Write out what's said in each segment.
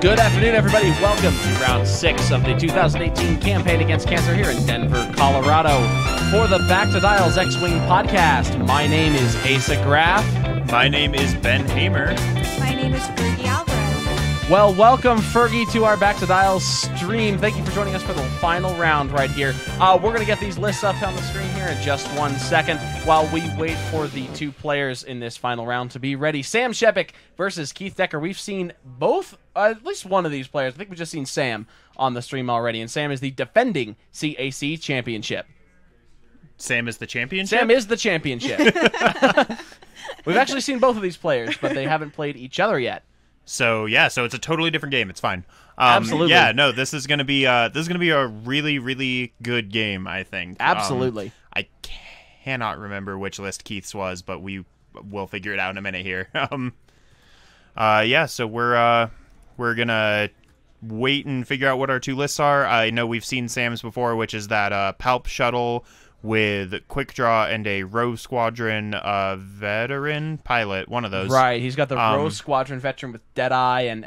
Good afternoon, everybody. Welcome to round 6 of the 2018 campaign against cancer here in Denver, Colorado. For the Back to Dials X-Wing podcast, my name is Asa Graff. My name is Ben Hamer. My name is Fergie Alvarez. Well, welcome, Fergie, to our Back to Dials stream. Thank you for joining us for the final round right here. We're going to get these lists up on the screen here in just 1 second while we wait for the two players in this final round to be ready. Sam Shepic versus Keith Decker. We've seen both, at least one of these players. I think we've just seen Sam on the stream already, and Sam is the defending CAC championship. Sam is the championship? Sam is the championship. We've actually seen both of these players, but they haven't played each other yet. So it's a totally different game. It's fine. Absolutely. Yeah, no, this is gonna be a really, really good game, I think. Absolutely. I cannot remember which list Keith's was, but we will figure it out in a minute here. So we're gonna wait and figure out what our two lists are. I know we've seen Sam's before, which is that Palp shuttle with Quickdraw and a Row Squadron veteran pilot, one of those. Right, he's got the Row Squadron veteran with Deadeye and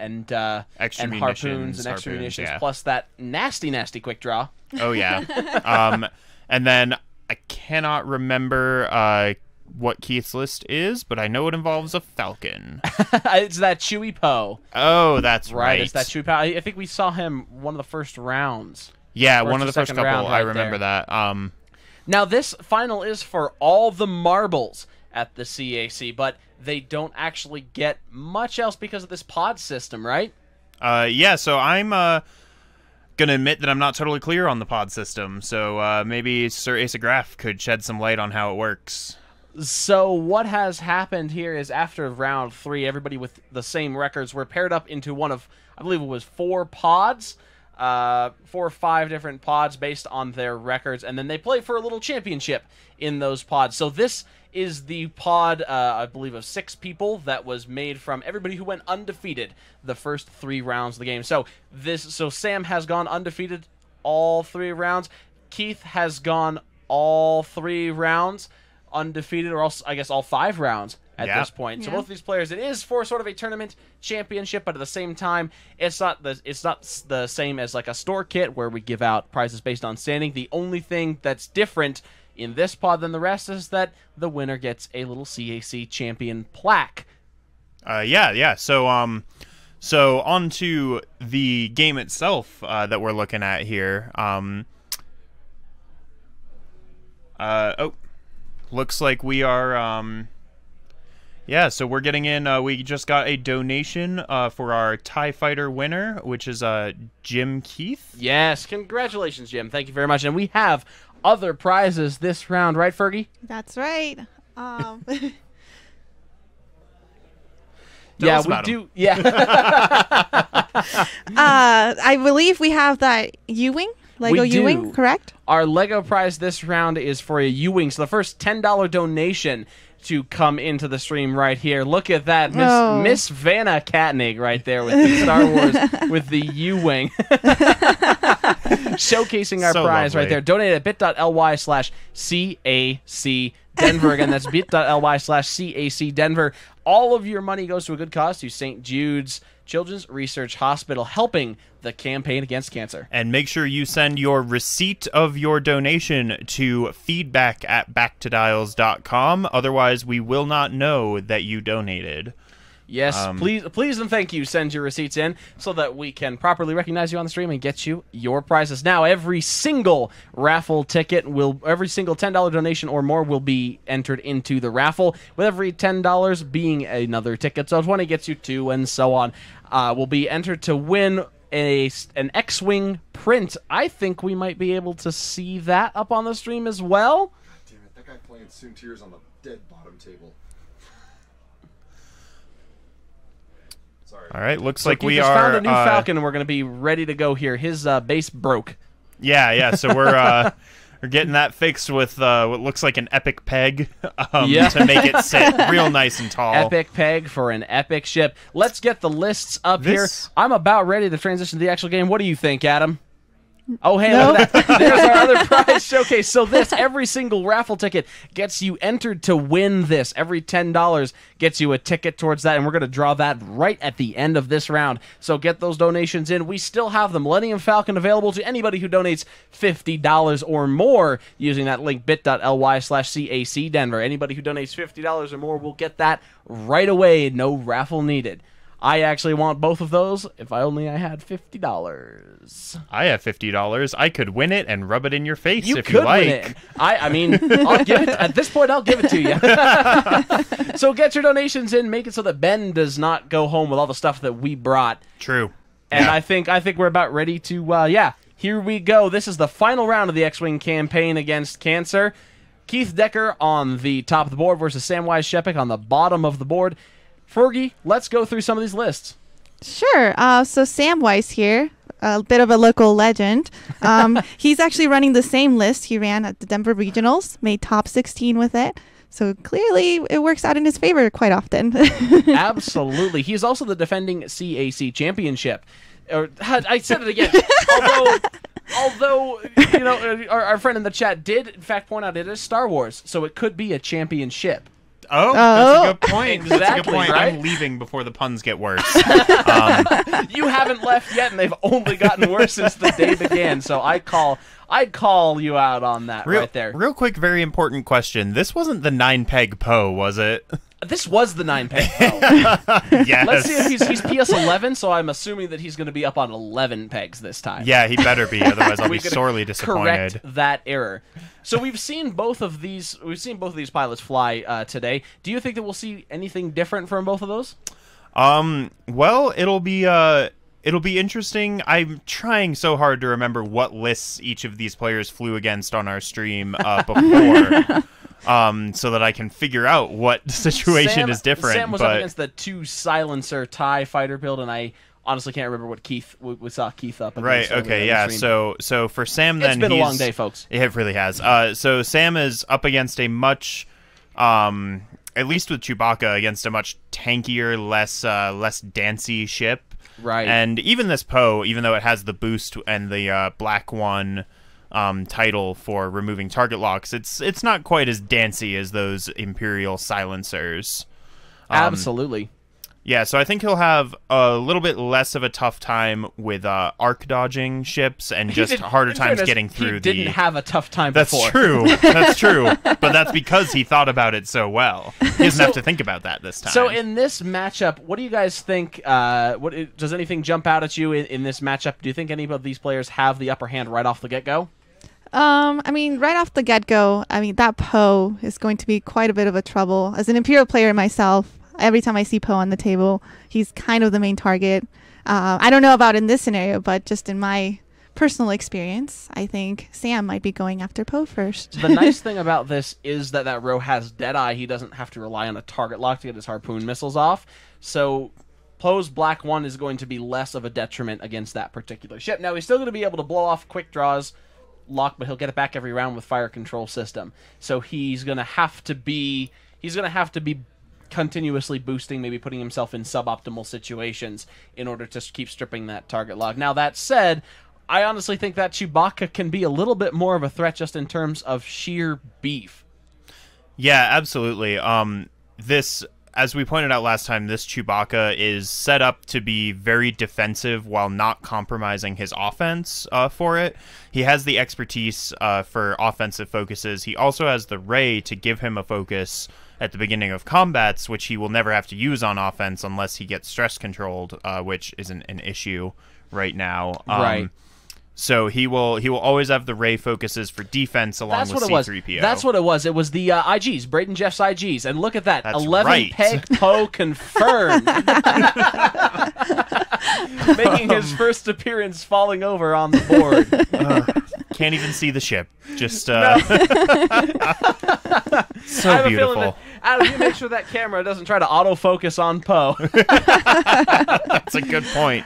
extra and harpoons and extra munitions, yeah. plus that nasty Quickdraw. Oh, yeah. And then I cannot remember what Keith's list is, but I know it involves a Falcon. It's that Chewie Poe. Oh, that's right. It's that Chewie Poe. I think we saw him one of the first rounds. Yeah, one of the first couple. Round right I remember there. that. Now, this final is for all the marbles at the CAC, but they don't actually get much else because of this pod system, right? Yeah, so I'm going to admit that I'm not totally clear on the pod system, so maybe Sir Asa Graff could shed some light on how it works. So what has happened here is after round 3, everybody with the same records were paired up into one of, I believe it was 4 pods. 4 or 5 different pods based on their records, and then they play for a little championship in those pods. So this is the pod, I believe, of 6 people that was made from everybody who went undefeated the first 3 rounds of the game. So Sam has gone undefeated all 3 rounds. Keith has gone all 3 rounds undefeated, or else I guess all 5 rounds at this point. So both of these players, it is for sort of a tournament championship, but at the same time, it's not the same as like a store kit where we give out prizes based on standing. The only thing that's different in this pod than the rest is that the winner gets a little CAC champion plaque. Yeah. So on to the game itself that we're looking at here. Looks like we are yeah, so we're getting in, we just got a donation for our TIE Fighter winner, which is Jim Keith. Yes, congratulations, Jim. Thank you very much. And we have other prizes this round, right, Fergie? That's right. Yeah, we do. Yeah. I believe we have that U-Wing. Lego U-Wing, correct? Our Lego prize this round is for a U-Wing. So the first $10 donation to come into the stream right here. Look at that, Miss Vanna Katnig right there with the Star Wars with the U-Wing. Showcasing our prize right there. Donate at bit.ly/CAC Denver. Again, that's bit.ly/CAC Denver. All of your money goes to a good cause to St. Jude's Children's Research Hospital, helping the campaign against cancer. And make sure you send your receipt of your donation to feedback@backtodials.com. Otherwise, we will not know that you donated. Yes, please and thank you. Send your receipts in so that we can properly recognize you on the stream and get you your prizes. Now, every single raffle ticket every single $10 donation or more will be entered into the raffle, with every $10 being another ticket. So 20 gets you 2, and so on. Will be entered to win an X-Wing print. I think we might be able to see that up on the stream as well. God damn it, that guy playing Soon Tears on the dead bottom table. Sorry. All right, looks So like Keith we just are found a new Falcon, and we're going to be ready to go here. His base broke. Yeah. So we're getting that fixed with what looks like an epic peg to make it sit real nice and tall. Epic peg for an epic ship. Let's get the lists up here. I'm about ready to transition to the actual game. What do you think, Adam? Oh, hey, No. look at that. There's our other prize showcase. So every single raffle ticket gets you entered to win this. Every $10 gets you a ticket towards that, and we're going to draw that right at the end of this round. So get those donations in. We still have the Millennium Falcon available to anybody who donates $50 or more using that link bit.ly/CAC Denver. Anybody who donates $50 or more will get that right away. No raffle needed. I actually want both of those if I had $50. I have $50. I could win it and rub it in your face if could you like. Win it. I mean, I'll give it. At this point, I'll give it to you. So get your donations in. Make it so that Ben does not go home with all the stuff that we brought. True. And I think we're about ready to. Here we go. This is the final round of the X-Wing campaign against Cancer. Keith Decker on the top of the board versus Samwise Shepic on the bottom of the board. Fergie, let's go through some of these lists. Sure. So Samwise here, a bit of a local legend. He's actually running the same list he ran at the Denver Regionals, made top 16 with it. So clearly it works out in his favor quite often. Absolutely. He's also the defending CAC championship. I said it again. Although our friend in the chat did, in fact, point out it is Star Wars, so it could be a championship. Oh, that's a good point. Exactly, that's a good point. right? I'm leaving before the puns get worse. You haven't left yet, and they've only gotten worse since the day began. So I'd call you out on that right there. Real quick, very important question. This wasn't the 9-peg Poe, was it? This was the 9-peg Poe. Yes. Let's see if he's PS11, so I'm assuming that he's going to be up on 11 pegs this time. Yeah, he better be, otherwise I'll be We're gonna sorely disappointed. Correct that error. So we've seen both of these pilots fly today. Do you think that we'll see anything different from both of those? Well, it'll be interesting. I'm trying so hard to remember what lists each of these players flew against on our stream before. So that I can figure out what situation is different. Sam was up against the 2 silencer TIE fighter build, and I honestly can't remember what we saw Keith up against. Right, okay, yeah. So for Sam, then it's been a long day, folks. It really has. So Sam is up against a much, at least with Chewbacca, against a much tankier, less dancy ship. Right. And even this Poe, even though it has the boost and the Black One title for removing target locks, it's not quite as dancy as those Imperial silencers. Absolutely. Yeah, so I think he'll have a little bit less of a tough time with arc dodging ships and just harder times getting through. He didn't have a tough time That's before. true. That's true. But that's because he thought about it so well. He doesn't have to think about that this time. So in this matchup, what do you guys think? Does anything jump out at you in this matchup? Do you think any of these players have the upper hand right off the get-go? I mean, right off the get-go, that Poe is going to be quite a bit of a trouble. As an Imperial player myself, every time I see Poe on the table, he's kind of the main target. I don't know about in this scenario, but just in my personal experience, I think Sam might be going after Poe first. The nice thing about this is that row has Deadeye. He doesn't have to rely on a target lock to get his harpoon missiles off. So Poe's Black One is going to be less of a detriment against that particular ship. Now, he's still going to be able to blow off quick draws, lock, but he'll get it back every round with fire control system. So he's going to have to be continuously boosting, maybe putting himself in suboptimal situations in order to keep stripping that target lock. Now, that said, I honestly think that Chewbacca can be a little bit more of a threat just in terms of sheer beef. Yeah, absolutely. This, as we pointed out last time, this Chewbacca is set up to be very defensive while not compromising his offense for it. He has the expertise for offensive focuses. He also has the Ray to give him a focus at the beginning of combats, which he will never have to use on offense unless he gets stress controlled, which isn't an issue right now. Right. So he will always have the Ray focuses for defense along with C-3PO. That's what it was. It was the IGs, Braden Jeff's IGs. And look at that. That's 11 right. peg Poe confirmed. Making his first appearance falling over on the board. Can't even see the ship. Just so beautiful. Adam, you make sure that camera doesn't try to autofocus on Poe. That's a good point.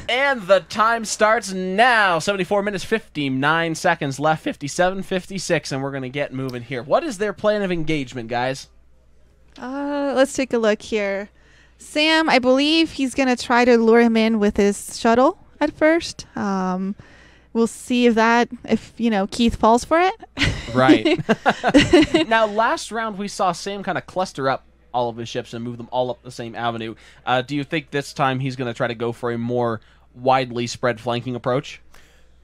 And the time starts now. 74 minutes, 59 seconds left, 57, 56, and we're going to get moving here. What is their plan of engagement, guys? Let's take a look here. Sam, I believe he's going to try to lure him in with his shuttle at first. we'll see if Keith falls for it. Right. Now, last round we saw Sam kind of cluster up all of his ships and move them all up the same avenue. Do you think this time he's going to try to go for a more widely spread flanking approach?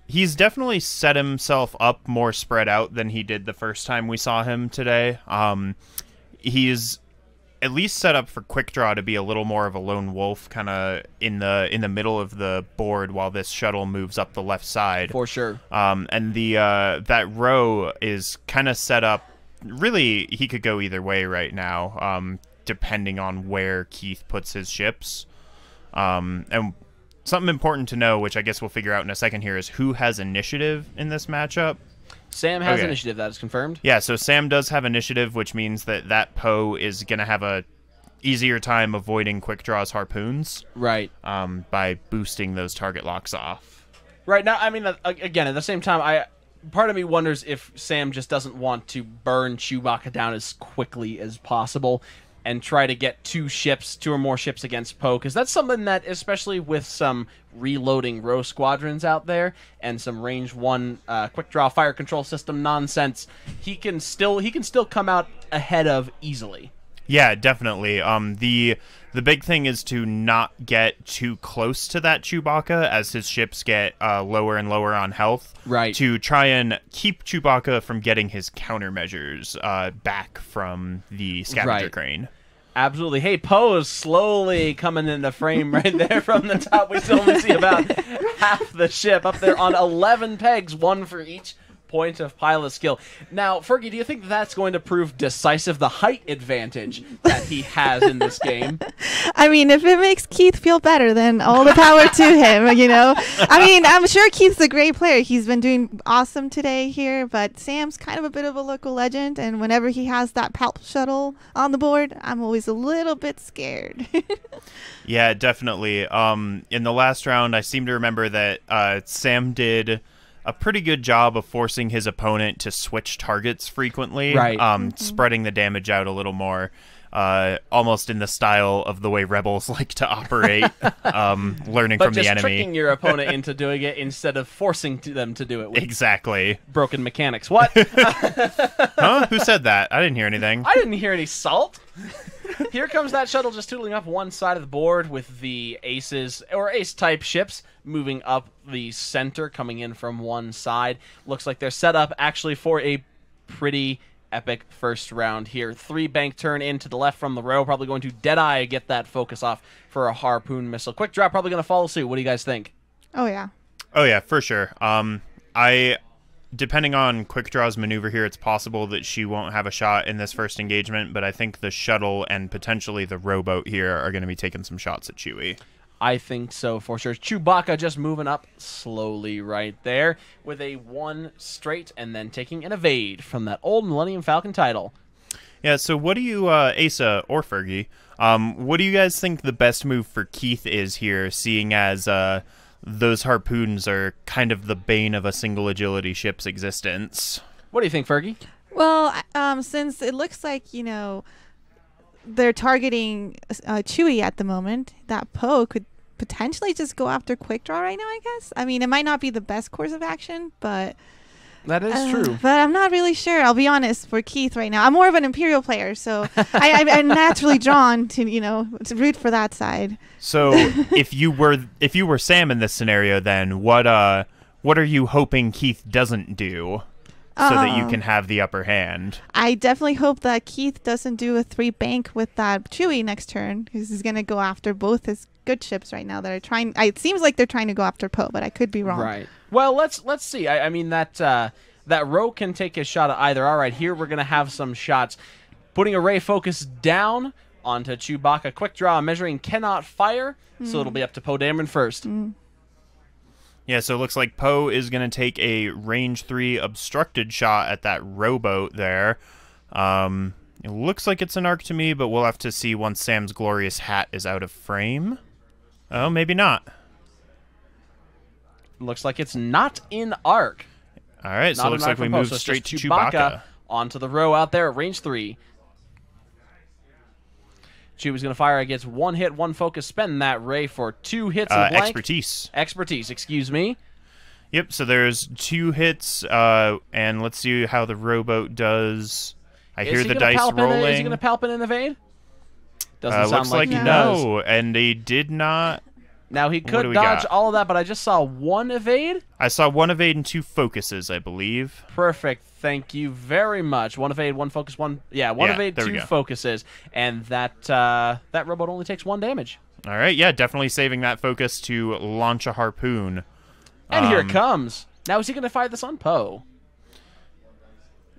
He's definitely set himself up more spread out than he did the first time we saw him today. He's at least set up for Quickdraw to be a little more of a lone wolf, kind of in the middle of the board while this shuttle moves up the left side. For sure. And that row is kind of set up. Really, he could go either way right now, depending on where Keith puts his ships. And something important to know, which I guess we'll figure out in a second here, is who has initiative in this matchup. Sam has initiative, that is confirmed. Yeah, so Sam does have initiative, which means that Poe is going to have a easier time avoiding Quickdraw's harpoons. Right. By boosting those target locks off. Right. Now, I mean, again, at the same time, part of me wonders if Sam just doesn't want to burn Chewbacca down as quickly as possible and try to get two or more ships against Poe, because that's something that, especially with some reloading row squadrons out there and some range 1 quick draw fire control system nonsense, he can still come out ahead of easily. Yeah, definitely. The big thing is to not get too close to that Chewbacca as his ships get lower and lower on health. Right. To try and keep Chewbacca from getting his countermeasures back from the scavenger crane. Absolutely. Hey, Poe is slowly coming into frame right there from the top. We still only see about half the ship up there on 11 pegs, one for each point of pilot skill. Now, Fergie, do you think that's going to prove decisive, the height advantage that he has in this game? I mean, if it makes Keith feel better, then all the power to him, I mean, I'm sure Keith's a great player. He's been doing awesome today here, but Sam's kind of a bit of a local legend, and whenever he has that Palp shuttle on the board, I'm always a little bit scared. Yeah, definitely. In the last round, I seem to remember that Sam did a pretty good job of forcing his opponent to switch targets frequently, right. Spreading the damage out a little more, almost in the style of the way rebels like to operate, learning from the enemy. But just tricking your opponent into doing it instead of forcing them to do it with exactly broken mechanics. What? Huh? Who said that? I didn't hear anything. I didn't hear any salt. Here comes that shuttle just tootling up one side of the board with the aces, or ace-type ships, moving up the center, coming in from one side. Looks like they're set up actually for a pretty epic first round here. 3 bank turn in to the left from the row, probably going to Deadeye get that focus off for a harpoon missile. Quick drop probably going to follow suit. What do you guys think? Oh, yeah. Oh, yeah, for sure. Depending on Quickdraw's maneuver here, it's possible that she won't have a shot in this first engagement, but I think the shuttle and potentially the rowboat here are going to be taking some shots at Chewie. I think so, for sure. Chewbacca just moving up slowly right there with a 1 straight and then taking an evade from that old Millennium Falcon title. Yeah, so what do you, Asa or Fergie, what do you guys think the best move for Keith is here, seeing as those harpoons are kind of the bane of a single agility ship's existence? What do you think, Fergie? Well, since it looks like, they're targeting Chewie at the moment, that Poe could potentially just go after Quickdraw right now, I guess. I mean, it might not be the best course of action, but that is true. But I'm not really sure. I'll be honest, for Keith right now. I'm more of an Imperial player, so I'm naturally drawn to, to root for that side. So if you were Sam in this scenario, then what are you hoping Keith doesn't do so that you can have the upper hand? I definitely hope that Keith doesn't do a 3 bank with that Chewie next turn, because he's going to go after both his good ships right now that are trying. It seems like they're trying to go after Poe, but I could be wrong. Right. Well, let's see. I mean, that row can take a shot at either. All right, here we're going to have some shots. Putting array focus down onto Chewbacca. Quick draw, measuring cannot fire, so it'll be up to Poe Dameron first. Yeah, so it looks like Poe is going to take a range 3 obstructed shot at that rowboat there. It looks like it's an arc to me, but we'll have to see once Sam's glorious hat is out of frame. Oh, maybe not. Looks like it's not in arc. All right, so it looks like we move straight to Chewbacca. Onto the row out there at range 3. Chewie's going to fire against 1 hit, 1 focus, spend that ray for 2 hits of blank. Expertise, excuse me. Yep, so there's 2 hits, and let's see how the rowboat does. I hear the dice rolling. Is he going to Palp and evade? Doesn't sound looks like he no, does. And they did not. Now, he could dodge all of that, but I just saw 1 evade. I saw 1 evade and 2 focuses, I believe. Perfect. Thank you very much. 1 evade, 1 focus, 1... Yeah, 1 evade, 2 focuses. And that rowboat only takes 1 damage. All right, yeah, definitely saving that focus to launch a harpoon. And here it comes. Now, is he going to fire this on Poe?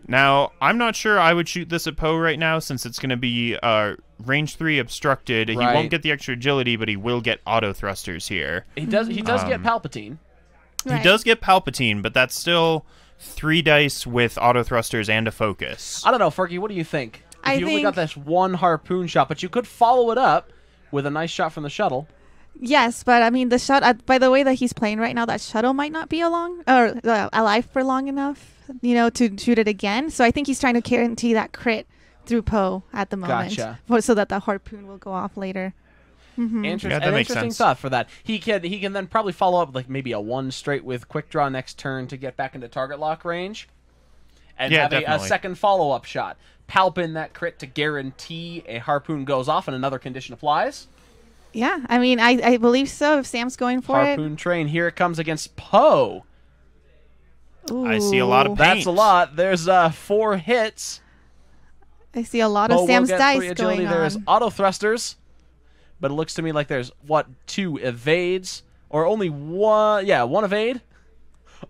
Now, I'm not sure I would shoot this at Poe right now since it's going to be range 3 obstructed. Right. He won't get the extra agility, but he will get auto thrusters here. He does get Palpatine. Right. He does get Palpatine, but that's still 3 dice with auto thrusters and a focus. I don't know, Fergie, what do you think? You only got this 1 harpoon shot, but you could follow it up with a nice shot from the shuttle. Yes, but I mean, the shot. By the way that he's playing right now, that shuttle might not be alive for long enough, to shoot it again. So I think he's trying to guarantee that crit through Poe at the moment, so that the harpoon will go off later. Mm-hmm. Interesting thought for that. He can then probably follow up like maybe a 1 straight with quick draw next turn to get back into target lock range, and have a second follow up shot. Palp in that crit to guarantee a harpoon goes off and another condition applies. Yeah, I mean, I believe so. If Sam's going for harpoon train, here it comes against Poe. I see a lot of paint. That's a lot. There's 4 hits. I see a lot of Sam's dice going on. There's auto thrusters, but it looks to me like there's 2 evades or only 1. Yeah, 1 evade.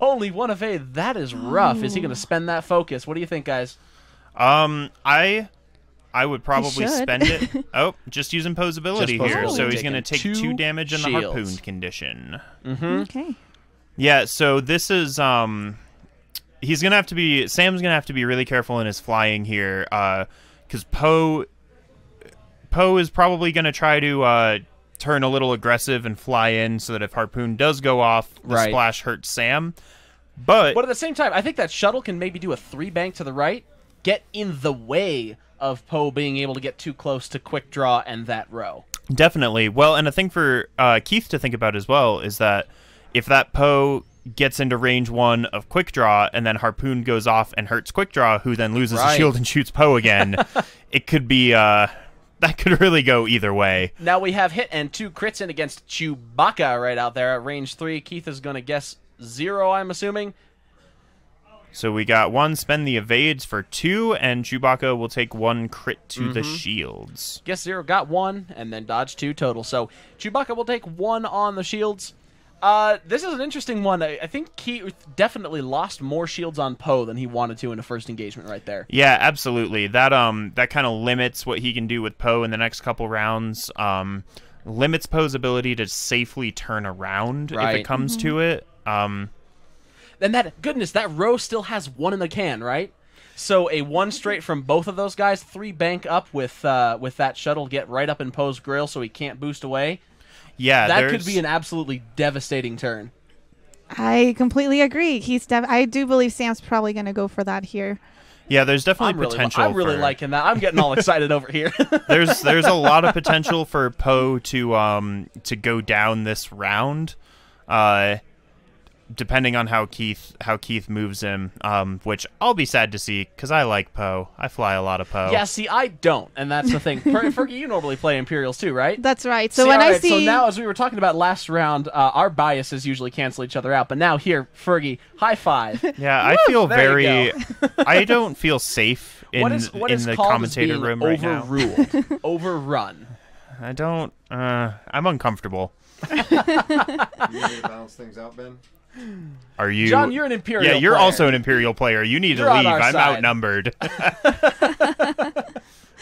Only 1 evade. That is rough. Is he going to spend that focus? What do you think, guys? I would probably spend it. Oh, just use imposability here. So he's going to take 2 damage in the harpoon condition. Mm-hmm. Okay. Yeah, so this is he's going to have to be Sam's going to have to be really careful in his flying here cuz Poe is probably going to try to turn a little aggressive and fly in so that if harpoon does go off, the splash hurts Sam. But at the same time, I think that shuttle can maybe do a 3 bank to the right, get in the way of Poe being able to get too close to quick draw and that row. Definitely. Well, and a thing for Keith to think about as well is that if that Poe gets into range 1 of quick draw and then harpoon goes off and hurts quick draw, who then loses a shield and shoots Poe again, it could be that could really go either way. Now we have hit and 2 crits in against Chewbacca right out there at range 3. Keith is going to guess 0, I'm assuming. So we got 1, spend the evades for 2, and Chewbacca will take 1 crit to the shields. Guess 0 got 1, and then dodge 2 total. So Chewbacca will take 1 on the shields. This is an interesting one. I think Keith definitely lost more shields on Poe than he wanted to in the first engagement right there. Yeah, absolutely. That kind of limits what he can do with Poe in the next couple rounds. Limits Poe's ability to safely turn around if it comes to it. Then that row still has 1 in the can, right? So a 1 straight from both of those guys, 3 bank up with that shuttle, get right up in Poe's grill so he can't boost away. Yeah, that could be an absolutely devastating turn. I completely agree. I do believe Sam's probably going to go for that here. Yeah, there's definitely potential. I'm really liking that. I'm getting all excited over here. There's a lot of potential for Poe to go down this round. Depending on how Keith moves him, which I'll be sad to see because I like Poe. I fly a lot of Poe. Yeah, see, I don't, and that's the thing. Fergie, you normally play Imperials too, right? That's right. So so now, as we were talking about last round, our biases usually cancel each other out. But now here, Fergie, high five. Yeah, I feel very. I don't feel safe in the commentator room right now. Overruled, overrun. I don't. I'm uncomfortable. You need to balance things out, Ben? Are you, John? You're an Imperial. Yeah, you're player. Also an Imperial player. You need to leave. I'm side. Outnumbered. I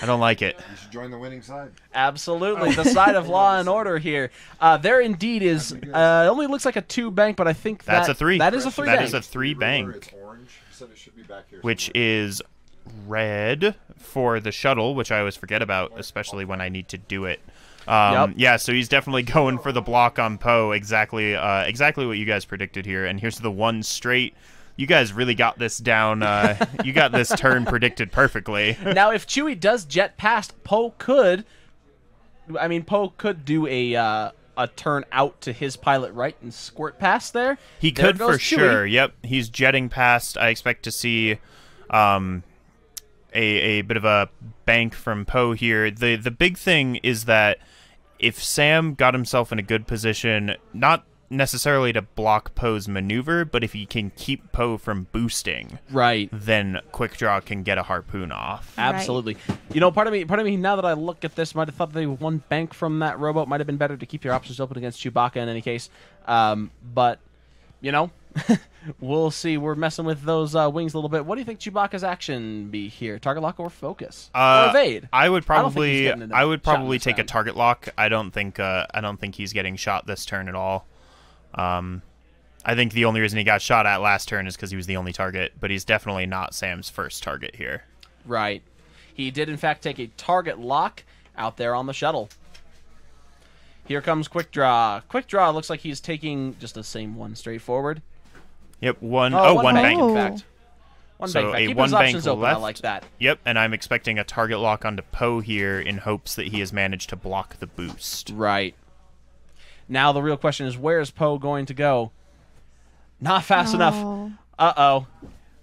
don't like it. You should join the winning side. Absolutely, the side of law and order here. There indeed is. It only looks like a 2 bank, but I think that's a 3. That is a 3 bank. That is a 3 bank. It's orange, so it should be back here which is red for the shuttle, which I always forget about, especially when I need to do it. Yeah, so he's definitely going for the block on Poe. Exactly what you guys predicted here. And here's the 1 straight. You guys really got this down. You got this turn predicted perfectly. Now, if Chewie does jet past, Poe could do a a turn out to his pilot right and squirt past there. He There could goes for Chewie. sure. Yep, he's jetting past. I expect to see a bit of a bank from Poe here. The big thing is that if Sam got himself in a good position, not necessarily to block Poe's maneuver, but if he can keep Poe from boosting, Right. then Quickdraw can get a harpoon off. Absolutely. You know, part of me, now that I look at this, might have thought that one bank from that rowboat might have been better to keep your options open against Chewbacca in any case. But, you know, we'll see. We're messing with those wings a little bit. What do you think Chewbacca's action be here? Target lock or focus? Or evade? I would I don't think he's probably, getting into I would shot in probably this take a round. target lock. I don't think he's getting shot this turn at all. I think the only reason he got shot at last turn is because he was the only target, but he's definitely not Sam's first target here. Right. He did, in fact, take a target lock out there on the shuttle. Here comes Quickdraw. Quickdraw looks like he's taking just the same one straight forward. Yep, one One bank. in fact. One So bank. a Keep one his bank options open. I left. like that. Yep, and I'm expecting a target lock onto Poe here in hopes that he has managed to block the boost. Right. Now the real question is, where is Poe going to go? Not fast enough. Oh. Uh-oh.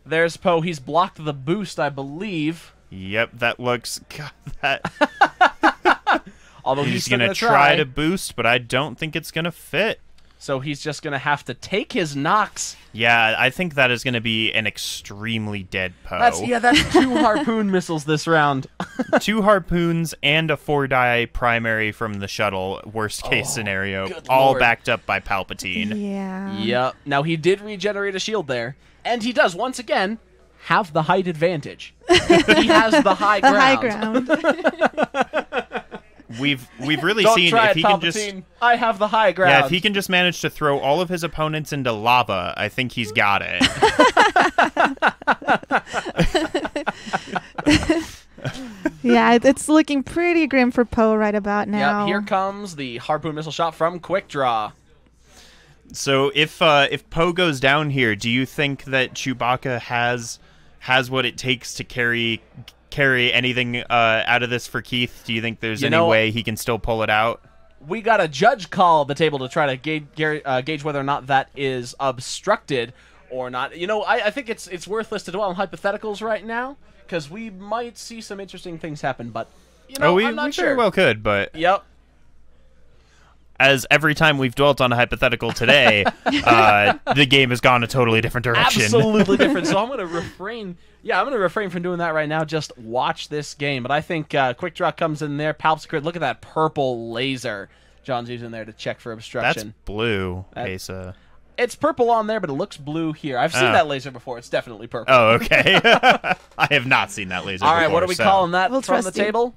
There's Poe. He's blocked the boost, I believe. Yep, that looks... God, that... Although he's He's still going going to try to boost, but I don't think it's going to fit. So he's just going to have to take his knocks. Yeah, I think that is going to be an extremely dead Poe. That's 2 harpoon missiles this round. 2 harpoons and a 4-die primary from the shuttle, worst case scenario, good all lord. backed up by Palpatine. Yeah. Yep. Now he did regenerate a shield there, and he does once again have the height advantage. He has the high ground. The high ground. We've really Don't seen try if it, he can Palpatine. just I have the high ground. yeah, if he can just manage to throw all of his opponents into lava, I think he's got it. Yeah, it's looking pretty grim for Poe right about now. Yep. Here comes the harpoon missile shot from Quickdraw. So if Poe goes down here, do you think that Chewbacca has what it takes to carry anything out of this for Keith? Do you think there's any way he can still pull it out? We got a judge call at the table to try to gauge whether or not that is obstructed or not. You know, I think it's worthless to dwell on hypotheticals right now because we might see some interesting things happen. But you know, I'm not we sure. very well could, but Yep. as every time we've dwelt on a hypothetical today, the game has gone a totally different direction. Absolutely different. So I'm going to refrain. Yeah, I'm going to refrain from doing that right now. Just watch this game. But I think Quickdraw comes in there. Palp's crit. Look at that purple laser John's using there to check for That's obstruction. blue, Asa. It's purple on there, but it looks blue here. I've seen Oh. that laser before. It's definitely purple. Oh, okay. I have not seen that laser All right, before. what are we so. calling that We'll from the trust you. table?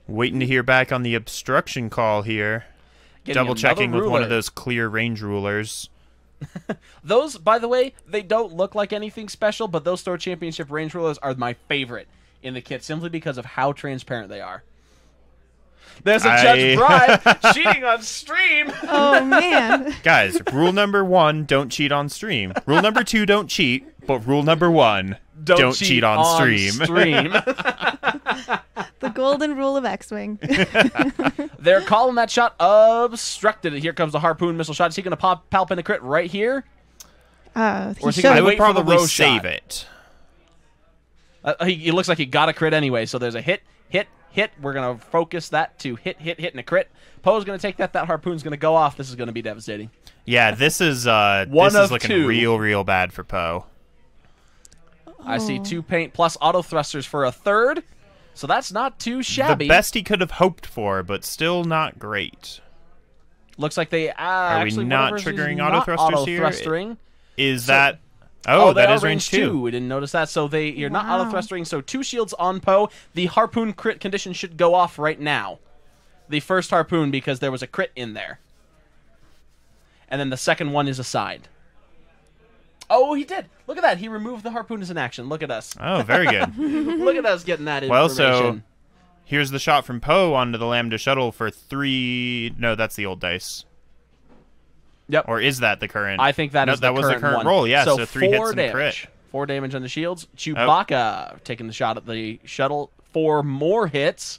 Waiting to hear back on the obstruction call here. Getting Double checking another with one ruler. of those clear range rulers. Those, by the way, they don't look like anything special, but those Store Championship range rulers are my favorite in the kit simply because of how transparent they are. There's a Judge Bribe cheating on stream. Oh, man. Guys, rule number 1, don't cheat on stream. Rule number 2, don't cheat. But rule number 1, don't cheat on stream. The golden rule of X-Wing. They're calling that shot obstructed. Here comes the harpoon missile shot. Is he going to pop Palp in a crit right here? He Or is he should. gonna I wait would for the probably Rose save shot? it. He looks like he got a crit anyway, so there's a hit. We're going to focus that to hit, and a crit. Poe's going to take that. That harpoon's going to go off. This is going to be devastating. Yeah, this is One of looking two. real bad for Poe. I see 2 paint plus auto thrusters for a third, so that's not too shabby. The best he could have hoped for, but still not great. Looks like they Are we actually not whatever's triggering not auto thrusters auto here? thrustering. Is So- that... They that are is range 2. We didn't notice that. So you're not Wow. auto thrustering. So 2 shields on Poe. The harpoon crit condition should go off right now. The first harpoon because there was a crit in there, and then the second one is a side. Oh, he did. Look at that. He removed the harpoon as an action. Look at us. Oh, very good. Look at us getting that Well, information. so here's the shot from Poe onto the Lambda shuttle for 3... No, that's the old dice. Yep. Or is that the current? I think that no, is that the was current the current one. roll. Yeah, so 3 4 hits and a damage. crit. 4 damage on the shields. Chewbacca taking the shot at the shuttle. 4 more hits.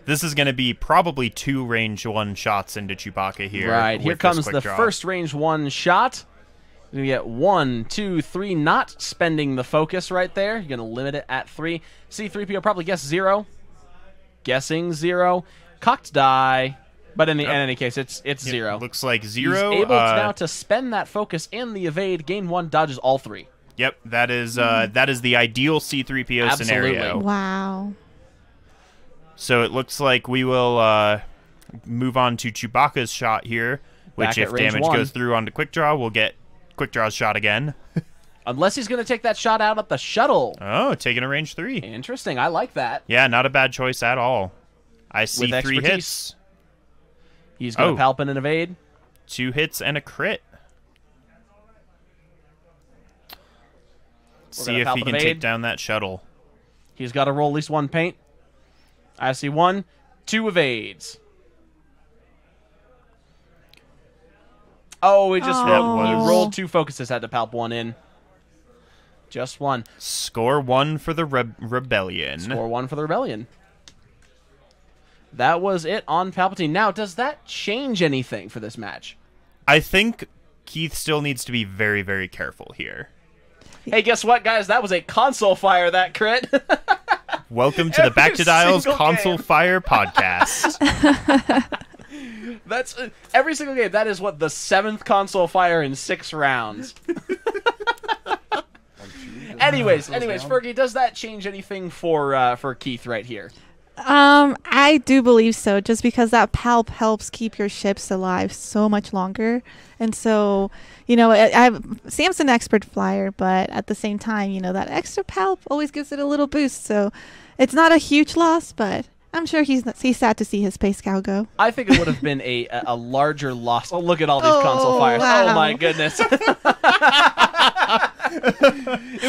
This is going to be probably 2 range 1 shots into Chewbacca here. Right, here comes the draw. first range 1 shot. You get 1, 2, 3, not spending the focus right there. You're going to limit it at 3. C-3PO probably guess 0. Guessing 0. Cocked die. But in any case, it's 0. Looks like 0. He's able now to spend that focus and the evade, gain 1, dodges all 3. Yep, that is the ideal C-3PO scenario. Wow. So it looks like we will move on to Chewbacca's shot here, which if damage goes through onto Quickdraw, we'll get Quickdraw's shot again. Unless he's going to take that shot out at the shuttle. Oh, taking a range 3. Interesting. I like that. Yeah, not a bad choice at all. I see 3 hits. He's going to Palp and evade. 2 hits and a crit. See if he can take down that shuttle. He's got to roll at least 1 paint. I see 1, 2 evades. Oh, he just rolled 2 focuses, had to Palp 1 in. Just 1. Score 1 for the rebellion. Score 1 for the rebellion. That was it on Palpatine. Now, does that change anything for this match? I think Keith still needs to be very, very careful here. Hey, guess what, guys? That was a console fire, that crit. Welcome to the Back to Dials Console Fire podcast. That's every single game. That is what the 7th console fire in 6 rounds. anyways, Fergie, does that change anything for Keith right here? I do believe so, just because that Palp helps keep your ships alive so much longer. And so, Sam's an expert flyer, but at the same time, that extra Palp always gives it a little boost. So it's not a huge loss, but I'm sure he's sad to see his Space Scout go. I think it would have been a larger loss. Oh, look at all these console fires. Wow. Oh, my goodness. It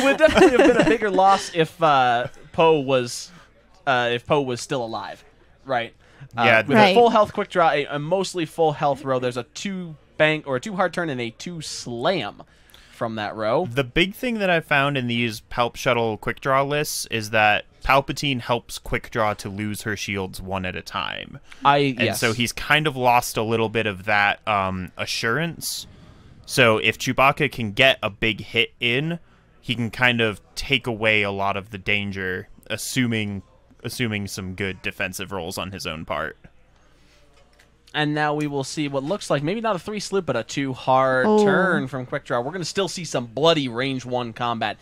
would definitely have been a bigger loss if Poe was still alive, right? Yeah, with a full health quick draw, a mostly full health row. There's a 2 bank or a 2 hard turn and a 2 slam from that row. The big thing that I found in these Palp Shuttle quick draw lists is that Palpatine helps quick draw to lose her shields 1 at a time. So he's kind of lost a little bit of that assurance. So if Chewbacca can get a big hit in, he can kind of take away a lot of the danger, assuming some good defensive rolls on his own part. And now we will see what looks like maybe not a 3 sloop, but a 2 hard turn from Quickdraw. We're going to still see some bloody range 1 combat.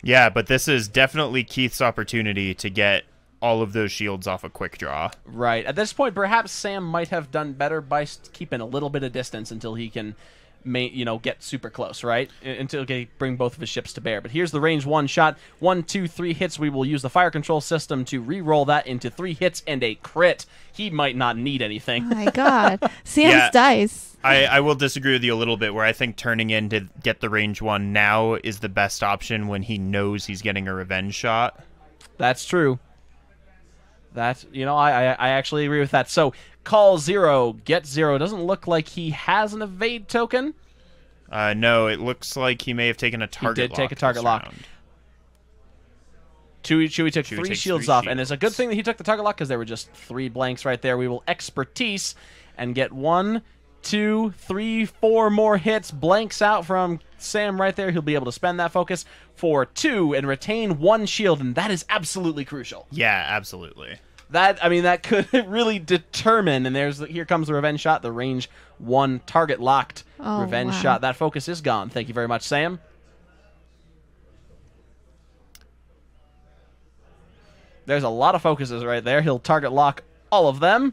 Yeah, but this is definitely Keith's opportunity to get all of those shields off a Quickdraw. Right. At this point, perhaps Sam might have done better by keeping a little bit of distance until he can get super close, right? Until he bring both of his ships to bear. But here's the range 1 shot. 1, 2, 3 hits. We will use the fire control system to re-roll that into 3 hits and a crit. He might not need anything. Oh my god. Sam's dice. I will disagree with you a little bit, where I think turning in to get the range 1 now is the best option when he knows he's getting a revenge shot. That's true. I actually agree with that. So, call 0, get 0. Doesn't look like he has an evade token. No, it looks like he may have taken a target lock. He did take a target lock. Chewie took 3 shields off, and it's a good thing that he took the target lock because there were just 3 blanks right there. We will expertise and get 1, 2, 3, 4 more hits. Blanks out from Sam right there. He'll be able to spend that focus for 2 and retain 1 shield, and that is absolutely crucial. Yeah, absolutely. That could really determine, and here comes the revenge shot, the range 1 target locked revenge shot. That focus is gone. Thank you very much, Sam. There's a lot of focuses right there. He'll target lock all of them.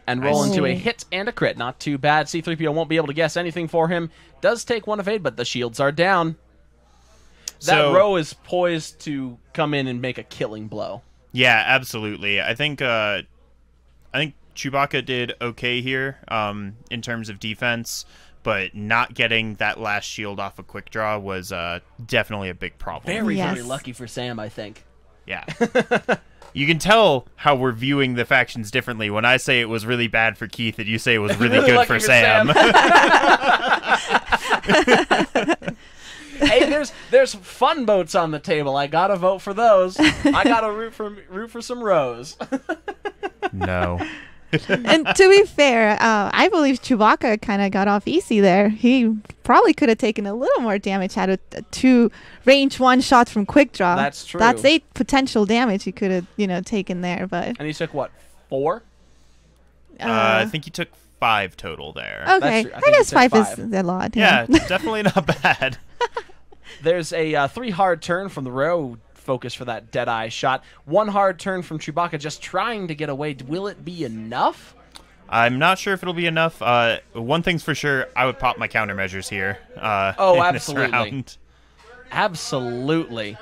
And roll into a hit and a crit. Not too bad. C-3PO won't be able to guess anything for him. Does take 1 evade, but the shields are down. That row is poised to come in and make a killing blow. Yeah, absolutely. I think Chewbacca did okay here in terms of defense, but not getting that last shield off a quick draw was definitely a big problem. Very lucky for Sam, I think. Yeah. You can tell how we're viewing the factions differently. When I say it was really bad for Keith, and you say it was really good for Sam. Hey, there's fun boats on the table. I gotta vote for those. I gotta root for some rows. No. And to be fair, I believe Chewbacca kind of got off easy there. He probably could have taken a little more damage had a 2 range 1 shots from Quickdraw. That's true. That's 8 potential damage he could have, taken there. But And he took what, 4? I think he took 5 total there. Okay, That's true. I I think he guess took 5 5. is a lot. Yeah, definitely not bad. There's a 3 hard turn from the row focus for that Deadeye shot. 1 hard turn from Chewbacca just trying to get away. Will it be enough? I'm not sure if it'll be enough. One thing's for sure, I would pop my countermeasures here. Oh, in this absolutely. round. Absolutely.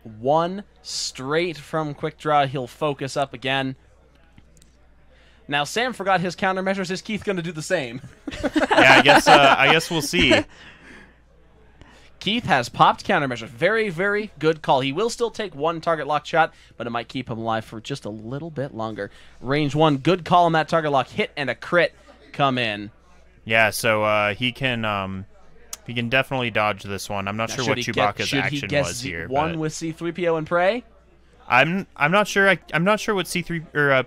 1 straight from Quickdraw. He'll focus up again. Now, Sam forgot his countermeasures. Is Keith going to do the same? Yeah, I guess we'll see. Keith has popped countermeasures. Very, very good call. He will still take 1 target lock shot, but it might keep him alive for just a little bit longer. Range 1, good call on that target lock. Hit and a crit come in. Yeah, so he can definitely dodge this one. I'm not sure what Chewbacca's action was here. One but with C-3PO and Prey. I'm not sure. I'm not sure what C3 or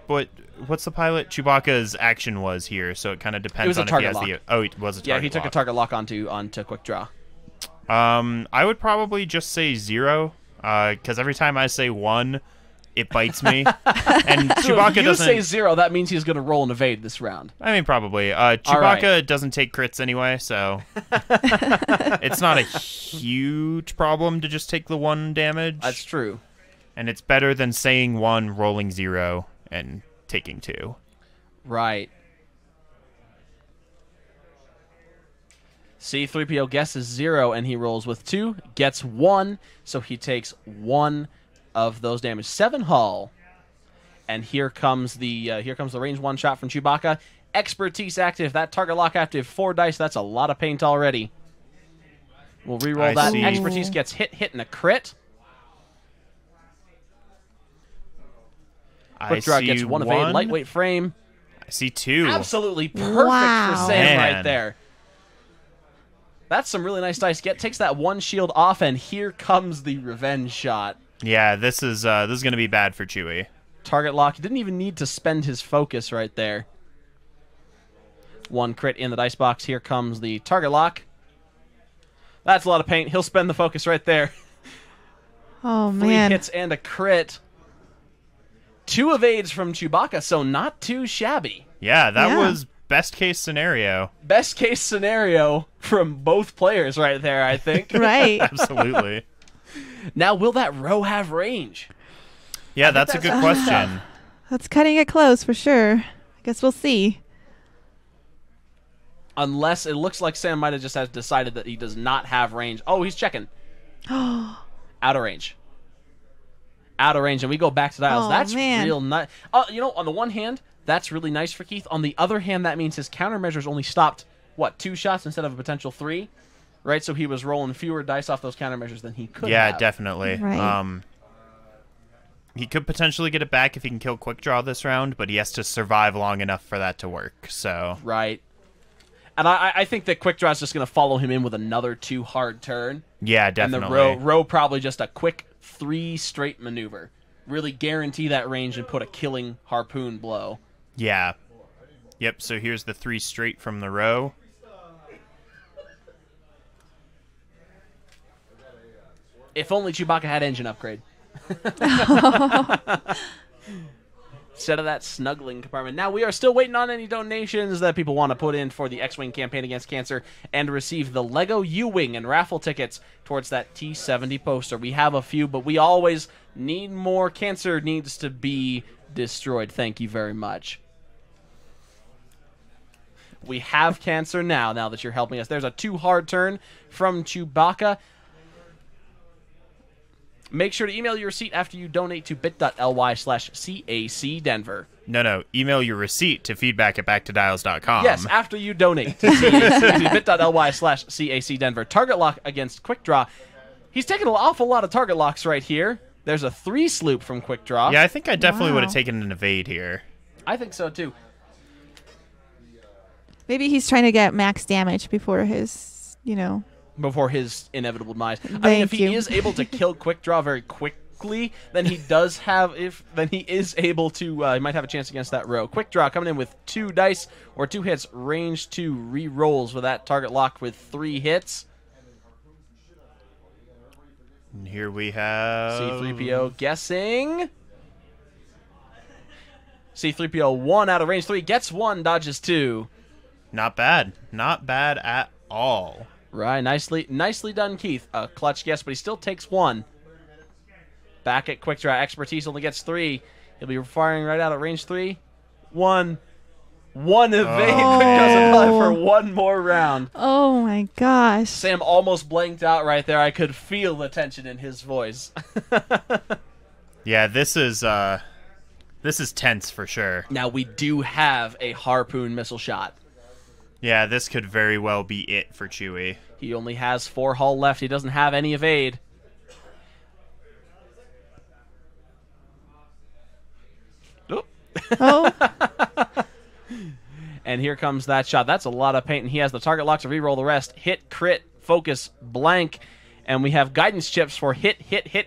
what's the pilot Chewbacca's action was here. So it kind of depends It was on a if he target has lock. it was a target Yeah, he took lock. a target lock onto Quickdraw. I would probably just say 0, because every time I say 1, it bites me. And So Chewbacca if you doesn't. say 0, that means he's going to roll and evade this round. I mean, probably. Chewbacca right. doesn't take crits anyway, so it's not a huge problem to just take the 1 damage. That's true. And it's better than saying 1, rolling 0, and taking 2. Right. C-3PO guesses 0, and he rolls with 2, gets 1, so he takes 1 of those damage. 7 hull. And here comes the range 1 shot from Chewbacca. Expertise active. That target lock active. 4 dice. That's a lot of paint already. We'll re-roll I that. see. Expertise gets hit, and a crit. Quickdraw gets 1 evade. Lightweight frame. I see 2. Absolutely perfect Wow. for Sam right Man. there. That's some really nice dice. Takes that 1 shield off, and here comes the revenge shot. Yeah, this is going to be bad for Chewie. Target lock. He didn't even need to spend his focus right there. 1 crit in the dice box. Here comes the target lock. That's a lot of paint. He'll spend the focus right there. Oh 3 man, hits and a crit. 2 evades from Chewbacca, so not too shabby. Yeah, that Yeah. was best case scenario. Best case scenario from both players right there, I think. right? Absolutely. Now, will that row have range? Yeah, that's a good question. That's cutting it close for sure. I guess we'll see. Unless it looks like Sam might have just decided that he does not have range. Oh, he's checking. Out of range. Out of range, and we go back to dials. Oh, That's man. real nice. On the one hand, that's really nice for Keith. On the other hand, that means his countermeasures only stopped, 2 shots instead of a potential 3? Right, so he was rolling fewer dice off those countermeasures than he could Yeah, have. definitely. Right. He could potentially get it back if he can kill Quickdraw this round, but he has to survive long enough for that to work. So Right. And I think that Quickdraw is just going to follow him in with another 2 hard turn. yeah, And definitely. the row probably just a quick 3 straight maneuver. Really guarantee that range and put a killing harpoon blow. Yeah. Yep. So here's the 3 straight from the row. If only Chewbacca had engine upgrade. Instead of that snuggling compartment. Now, we are still waiting on any donations that people want to put in for the X-Wing campaign against cancer and receive the Lego U-Wing and raffle tickets towards that T-70 poster. We have a few, but we always need more. Cancer needs to be destroyed. Thank you very much. We have cancer now that you're helping us. There's a 2 hard turn from Chewbacca. Make sure to email your receipt after you donate to bit.ly/CACDenver. No. Email your receipt to feedback@backtodials.com. Yes, after you donate to bit.ly/CACDenver. Target lock against Quickdraw. He's taking an awful lot of target locks right here. There's a 3 sloop from Quickdraw. Yeah, I think I definitely would have Wow. taken an evade here. I think so too. Maybe he's trying to get max damage before his, before his inevitable demise. I mean, if he is able to kill Quickdraw very quickly, then he does have. Then he is able to. He might have a chance against that row. Quickdraw coming in with 2 dice or 2 hits. Range 2 re-rolls with that target locked with 3 hits. And here we have C-3PO guessing. C-3PO 1 out of range 3 gets 1, dodges 2. Not bad. Not bad at all. Right, nicely done, Keith. A clutch guess, but he still takes 1. Back at Quickdraw, expertise only gets 3. He'll be firing right out at range 3. 1 evade. Quickdraw's apply for 1 more round. Oh my gosh. Sam almost blanked out right there. I could feel the tension in his voice. Yeah, this is tense for sure. Now we do have a harpoon missile shot. Yeah, this could very well be it for Chewie. He only has 4 hull left. He doesn't have any evade. Oh. And here comes that shot. That's a lot of paint, and he has the target lock to reroll the rest. Hit, crit, focus, blank. And we have guidance chips for hit,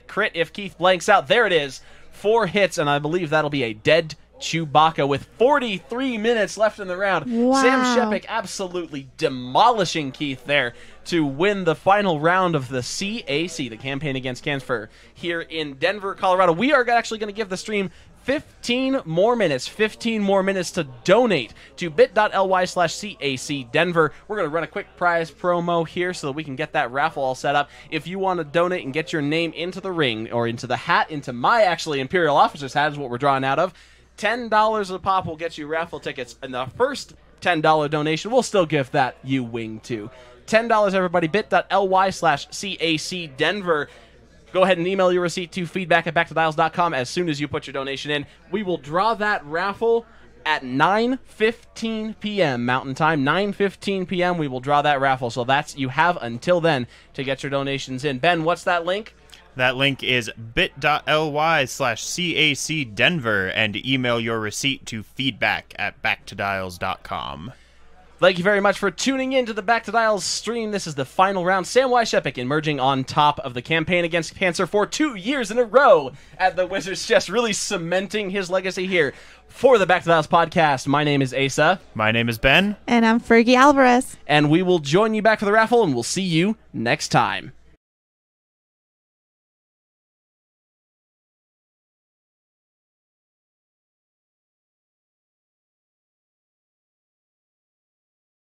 crit if Keith blanks out. There it is. 4 hits, and I believe that'll be a dead Chewbacca with 43 minutes left in the round. Wow. Sam Shepic absolutely demolishing Keith there to win the final round of the CAC, the Campaign Against Cancer, here in Denver, Colorado. We are actually going to give the stream 15 more minutes to donate to bit.ly/CAC Denver. We're going to run a quick prize promo here so that we can get that raffle all set up. If you want to donate and get your name into the ring or into the hat, into my actually Imperial officer's hat is what we're drawing out of, $10 a pop will get you raffle tickets, and the first $10 donation will still give that U-Wing too. $10, everybody, bit.ly/CAC Denver. Go ahead and email your receipt to feedback@backtodials.com as soon as you put your donation in. We will draw that raffle at 9:15 p.m. Mountain Time. 9:15 p.m. we will draw that raffle. So you have until then to get your donations in. Ben, what's that link? That link is bit.ly/CAC Denver, and email your receipt to feedback@backtodials.com. Thank you very much for tuning in to the Back to Dials stream. This is the final round. Sam Shepic emerging on top of the Campaign Against Cancer for 2 years in a row at the Wizard's Chest, really cementing his legacy here for the Back to Dials podcast. My name is Asa. My name is Ben. And I'm Fergie Alvarez. And we will join you back for the raffle, and we'll see you next time.